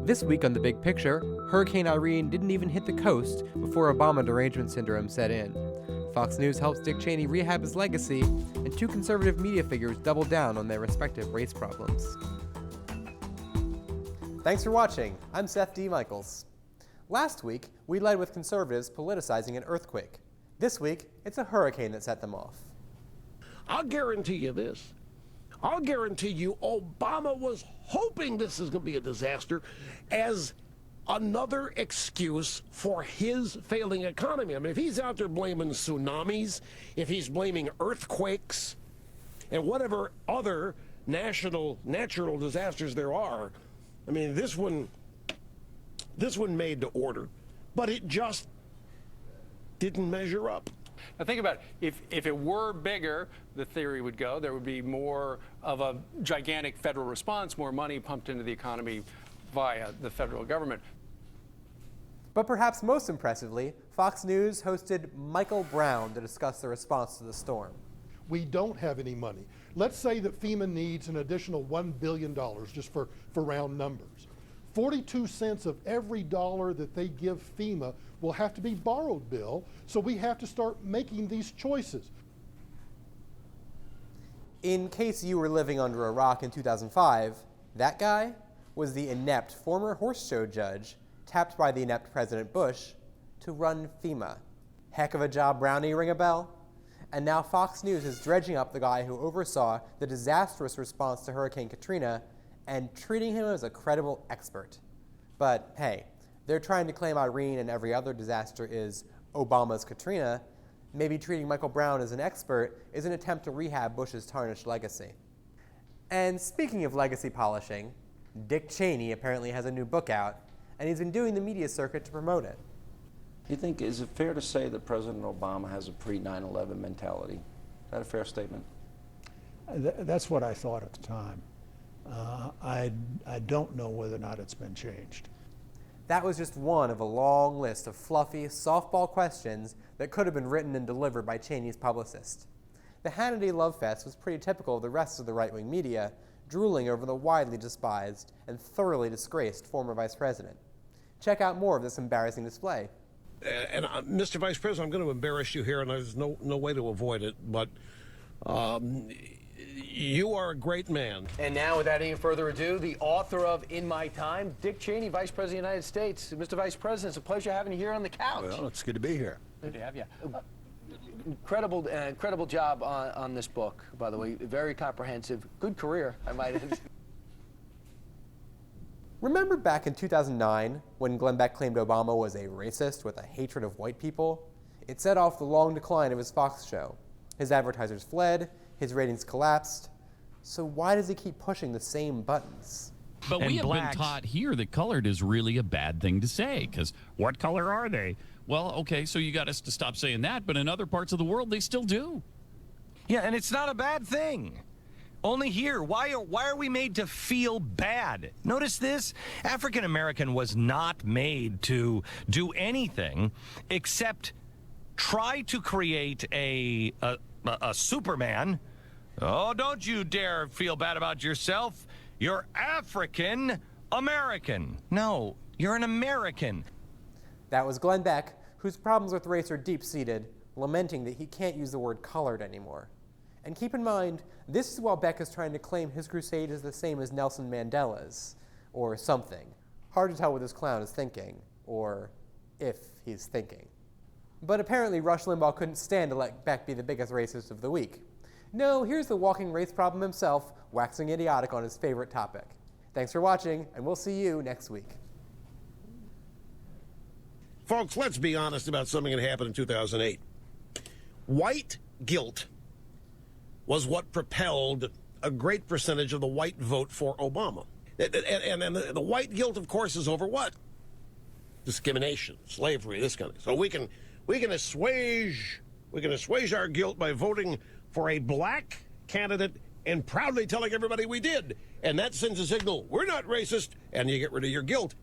This week on The Big Picture, Hurricane Irene didn't even hit the coast before Obama Derangement Syndrome set in. Fox News helps Dick Cheney rehab his legacy, and two conservative media figures double down on their respective race problems. Thanks for watching. I'm Seth D. Last week, we led with conservatives politicizing an earthquake. This week, it's a hurricane that set them off. I'll guarantee you this. I'll guarantee you Obama was hoping this is going to be a disaster as another excuse for his failing economy. I mean, if he's out there blaming tsunamis, if he's blaming earthquakes, and whatever other natural disasters there are, I mean, this one made to order, but it just didn't measure up. Now think about it. If it were bigger, the theory would go, there would be more of a gigantic federal response, more money pumped into the economy via the federal government. But perhaps most impressively, Fox News hosted Michael Brown to discuss the response to the storm. We don't have any money. Let's say that FEMA needs an additional $1 billion, just for round numbers. 42 cents of every dollar that they give FEMA will have to be borrowed, Bill, so we have to start making these choices. In case you were living under a rock in 2005, that guy was the inept former horse show judge tapped by the inept President Bush to run FEMA. Heck of a job, Brownie, ring a bell? And now Fox News is dredging up the guy who oversaw the disastrous response to Hurricane Katrina and treating him as a credible expert. But hey, they're trying to claim Irene and every other disaster is Obama's Katrina. Maybe treating Michael Brown as an expert is an attempt to rehab Bush's tarnished legacy. And speaking of legacy polishing, Dick Cheney apparently has a new book out, and he's been doing the media circuit to promote it. Is it fair to say that President Obama has a pre-9/11 mentality? Is that a fair statement? That's what I thought at the time. I don't know whether or not it's been changed. That was just one of a long list of fluffy, softball questions that could have been written and delivered by Cheney's publicist. The Hannity love fest was pretty typical of the rest of the right-wing media, drooling over the widely despised and thoroughly disgraced former vice president. Check out more of this embarrassing display. And Mr. Vice President, I'm going to embarrass you here, and there's no way to avoid it, but you are a great man. And now, without any further ado, the author of In My Time, Dick Cheney, Vice President of the United States. Mr. Vice President, it's a pleasure having you here on the couch. Well, it's good to be here. Good to have you. Incredible job on this book, by the way. Very comprehensive. Good career, I might add. Remember back in 2009 when Glenn Beck claimed Obama was a racist with a hatred of white people? It set off the long decline of his Fox show. His advertisers fled, his ratings collapsed. So why does he keep pushing the same buttons? But we have been taught here that colored is really a bad thing to say, because what color are they? Well, okay, so you got us to stop saying that, but in other parts of the world, they still do. Yeah, and it's not a bad thing. Only here, why are we made to feel bad? Notice this, African American was not made to do anything except try to create a Superman. Oh, don't you dare feel bad about yourself. You're African American. No, you're an American. That was Glenn Beck, whose problems with race are deep-seated, lamenting that he can't use the word colored anymore. And keep in mind, this is while Beck is trying to claim his crusade is the same as Nelson Mandela's, or something. Hard to tell what this clown is thinking, or if he's thinking. But apparently Rush Limbaugh couldn't stand to let Beck be the biggest racist of the week. No, here's the walking race problem himself, waxing idiotic on his favorite topic. Thanks for watching, and we'll see you next week. Folks, let's be honest about something that happened in 2008. White guilt was what propelled a great percentage of the white vote for Obama. And the white guilt, of course, is over what? Discrimination, slavery, this kind of thing. So we can assuage our guilt by voting for a black candidate and proudly telling everybody we did. And that sends a signal, we're not racist, and you get rid of your guilt.